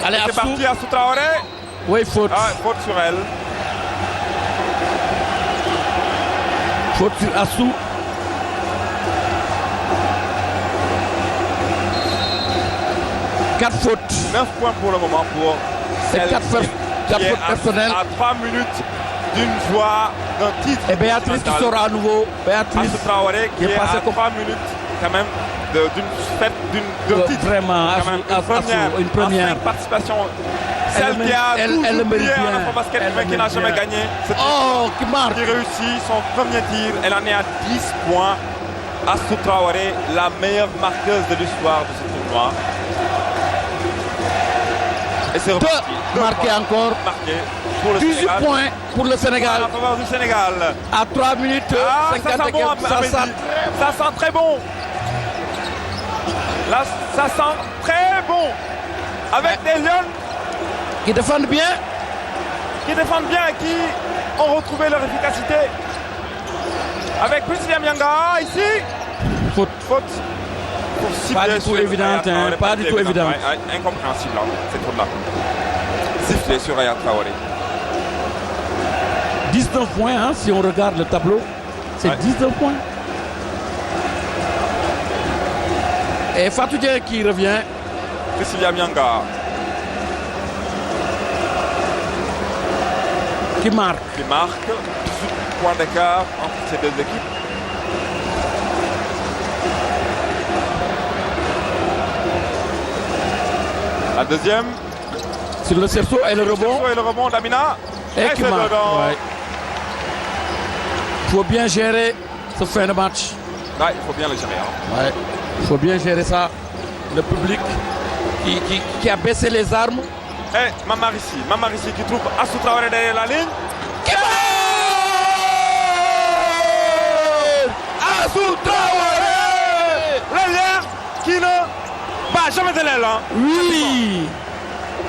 Allez, c'est parti, Assou Traoré. Oui, faute. Ah, faute sur elle. Faute sur Assou. Quatre fautes. 9 points pour le moment pour celle quatre qui est fautes personnelles. à 3 minutes d'une joie, d'un titre. Et Béatrice qui sera à nouveau. Béatrice. Assou Traoré qui est à 3 minutes quand même d'un titre. Vraiment, Quand même, une première. En 5 participations. Celle qui a tout le mérite oublié en bien. Afrobasket, mais qui n'a jamais gagné. Qui marque. Qui réussit son premier tir. Elle en est à 10 points. Assou Traoré, la meilleure marqueuse de l'histoire de ce tournoi. Et c'est reparti. Marqué encore. Marqué pour le 18 Sénégal. points pour le Sénégal. En faveur du Sénégal. À 3 minutes 50 ça sent bon, ça sent très bon. Là, ça sent très bon. Avec des Lions qui défendent bien. Qui défendent bien et qui ont retrouvé leur efficacité. Avec Priscilla Mianga ici. Faute. Pas du tout évidente. Pas du tout évidente. Incompréhensible, cette faute-là. Sifflé sur Aya Traoré. 19 points, hein, si on regarde le tableau. C'est 19 points. Et Fatou Dieng qui revient. Priscilla Mianga. Qui marque. 18 points d'écart entre ces deux équipes. La deuxième. Sur le cerceau et le rebond. Et le rebond d'Amina. Et qui marque. Ouais. Il faut bien gérer ce fin de match. Ouais, il faut bien le gérer. Hein. Ouais. Il faut bien gérer ça. Le public qui a baissé les armes. Et Mamarissi qui trouve Assou Traoré derrière la ligne. Assou Traoré, l'ailière qui ne bat jamais de l'aile. Hein. Oui.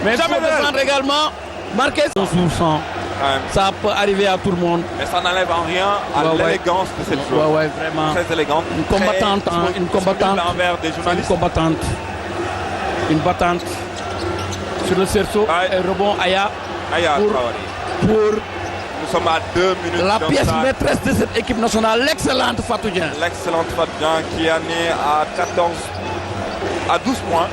Mais jamais de défendre également. Marquer son sous-sang. Ça peut arriver à tout le monde. Mais ça n'enlève en rien à l'élégance de cette joueuse. Ouais, vraiment. Très élégante. Une combattante. Une combattante. Des journalistes. Une combattante. Une battante. Sur le cerceau. Et rebond Aya. Pour nous sommes à 2 minutes. La pièce maîtresse de cette équipe nationale, l'excellente Fatou Dieng. L'excellente Fatou Dieng qui en est à 12 points.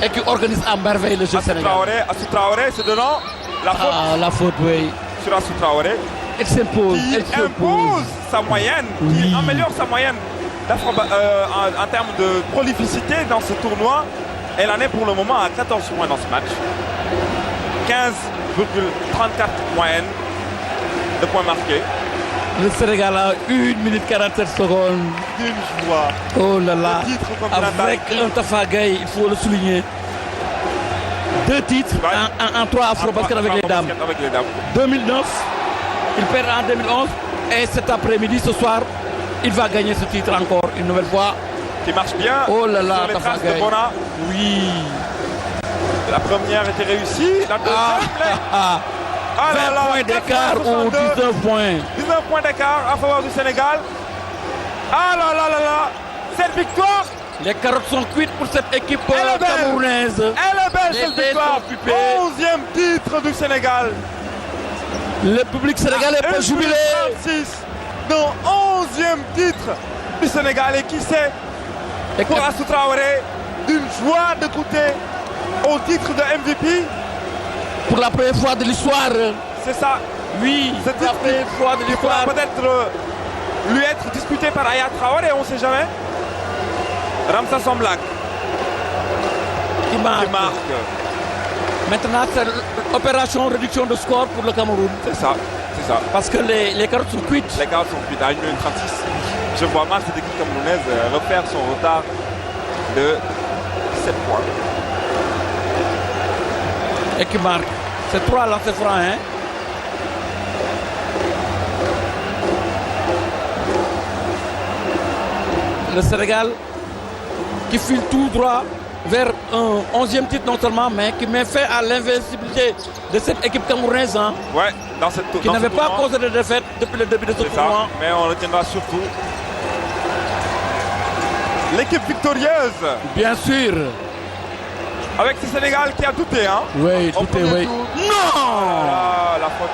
Et qui organise à merveille le jeu sénégalais. Assou Traoré, c'est dedans. La faute. La faute, oui. Sur Assou Traoré. Elle s'impose. Elle impose sa moyenne. Oui. Qui améliore sa moyenne en termes de prolificité dans ce tournoi. Elle en est pour le moment à 14 points dans ce match. 15,34 moyenne de points marqués. Le Sénégal a 1 minute 47 secondes. D'une joie. Oh là là. Avec un Tafa Gueye, il faut le souligner. 2 titres en 3 Afrobasket avec les dames. 2009, il perd en 2011. Et cet après-midi, ce soir, il va gagner ce titre encore une nouvelle fois. Qui marche bien. Oh là là, sur les traces de Bona. Oui. La première était réussie. La deuxième. 20 points d'écart ou 19 points. 19 points d'écart en faveur du Sénégal. Ah là là là là. Cette victoire. Les carottes sont cuites pour cette équipe camerounaise. Elle est belle cette victoire. 11e titre du Sénégal. Le public sénégalais peut jubiler. 36 dans 11e titre du Sénégal. Et qui sait, pour Assou Traoré, d'une joie de goûter au titre de MVP. Pour la première fois de l'histoire. C'est ça. Oui, c'est la première fois de l'histoire. Peut-être lui être disputé par Aya Traoré, on ne sait jamais. Ramsa Samblak qui marque. Maintenant, c'est l'opération réduction de score pour le Cameroun. C'est ça. Parce que les carottes sont cuites. Les carottes sont cuites à 1 minute 36. Je vois mal cette équipe camerounaise refaire son retard de 7 points. Et qui marque. C'est 3 lancers francs, hein. Le Sénégal qui file tout droit vers un 11e titre non seulement, mais qui met fin à l'invincibilité de cette équipe camerounaise. Hein, ouais, dans cette qui n'avait pas causé de défaite depuis le début de ce tournoi. Mais on retiendra surtout l'équipe victorieuse. Bien sûr. Avec ce Sénégal qui a douté, hein. Oui, Au tout est, premier oui. tour. Non! Ah, la faute.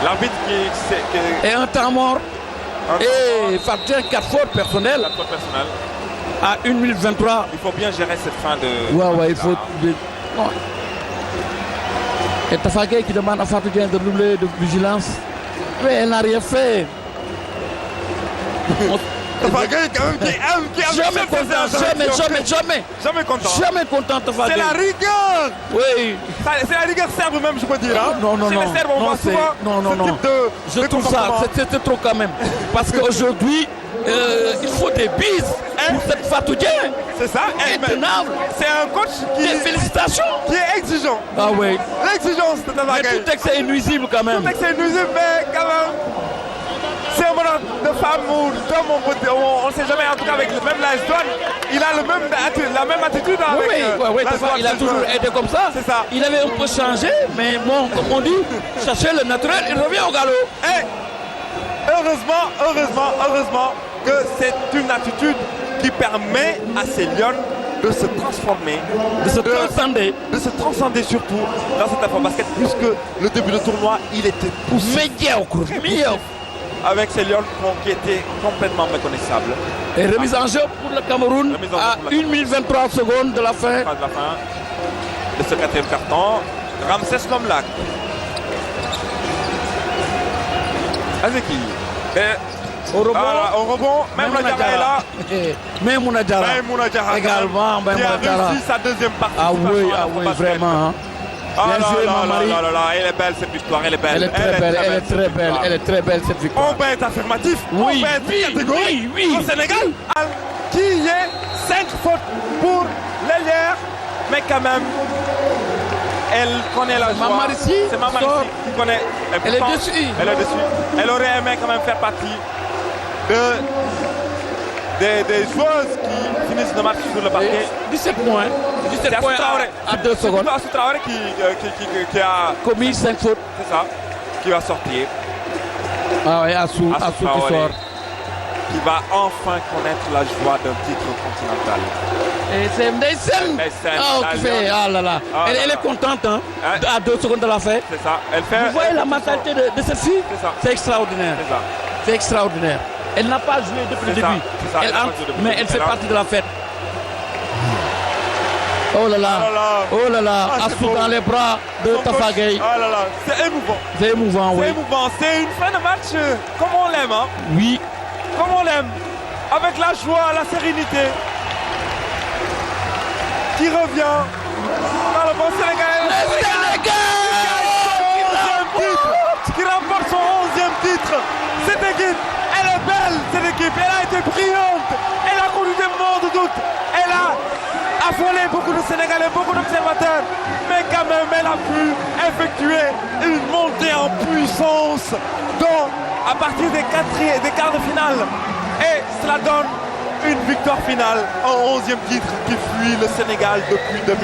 L'arbitre qui Et un temps mort. Et Fabien, 4 fautes personnelles. La faute personnelle. À 1 minute 23. Il faut bien gérer cette fin de. Ouais, il faut. Non. Et Tafagay qui demande à Fatou Dieng de doubler de vigilance. Mais elle n'a rien fait. Tafagay quand même qui a Jamais content, Jamais content. Jamais content, Tafagay. C'est la rigueur. Oui. C'est la rigueur serbe même, je peux dire. Hein. Non. Chez les Serbes, on voit souvent ce type de Je trouve ça, c'est trop quand même. Parce qu'aujourd'hui, il faut des bises pour cette Fatou Dieng. C'est ça. Intenable. C'est un coach Des félicitations. qui est exigeant. Ah oui. L'exigence de Mais Tafagay. tout excès est nuisible quand même. Tout excès est nuisible, mais quand même. C'est un moment de femme ou d'homme, on ne sait jamais, en tout cas avec même la Douane, il a la même attitude avec Oui, il a toujours été comme ça. C'est ça. Il avait un peu changé, mais bon, comme on dit, chercher le naturel, il revient au galop. Et heureusement que c'est une attitude qui permet à ces Lions de se transformer, De se transcender. de se transcender surtout dans cette affaire basket, puisque le début de tournoi, il était poussé Médiocre. avec ces Lions qui étaient complètement méconnaissables. Et remise en jeu pour le Cameroun Remise en jeu à pour le 1 minute 23 secondes de la fin. De la fin de ce quatrième carton. Ramsès Lomlak. Azeki. Au rebond, Au rebond, même la Diarra est là. Même Mouna Diarra. Maïmouna Diarra Également, qui a Maïmouna Diarra. réussi sa deuxième partie. Ah oui, vraiment. Hein. Ah Bien joué, là Mamari. là, elle est belle cette victoire, elle est belle. Elle est très belle, elle est très belle, elle est très belle cette victoire. On va être affirmatif, Oui, on va être catégorique. oui. Au Sénégal, qui est 5 fautes pour l'ailière, mais quand même, elle connaît la joie. Mamarissi C'est Mamarissi sort. qui connaît. Et Elle est pourtant, dessus. Elle est dessus. Elle aurait aimé quand même faire partie des joueuses qui finissent le match sur le parquet. 17 points. 17 C'est points Traoré. à 2 secondes. C'est Assou Traoré qui a. Commis 5 fautes. C'est ça. Qui va sortir. Ah oui, Assou Assou qui Traoré, sort. qui va enfin connaître la joie d'un titre continental. Et c'est Mdeysen. Mdeysen, Oh, la qui fait. Lyon. Ah là là. Ah Elle là est là. contente, hein. Hein? À 2 secondes de la fin. C'est ça. Elle fait. Vous voyez la mentalité de cette fille? C'est ça. C'est extraordinaire. C'est ça. C'est extraordinaire. Elle n'a pas joué depuis le C'est ça, début. c'est ça, Elle elle n'a pas entre, joué depuis mais le elle début. fait Elle partie de la fête. Oh là là. Oh là là. Oh là là. Ah, c'est Assou beau. dans les bras de Son coach. Tafagay. Ah là là. C'est émouvant. C'est émouvant, C'est oui. émouvant. C'est une fin de match comme on l'aime. Hein. Oui. Comme on l'aime. Avec la joie, la sérénité. Qui revient dans le bon Sénégalais. Le Qui remporte son 11e titre. Cette équipe, elle est belle, cette équipe. Elle a été brillante. Elle a connu des moments de doute. Elle a affolé beaucoup de Sénégalais, beaucoup d'observateurs. Mais quand même, elle a pu effectuer une montée en puissance à partir des quarts de finale. Et cela donne une victoire finale en 11e titre qui fuit le Sénégal depuis 2000.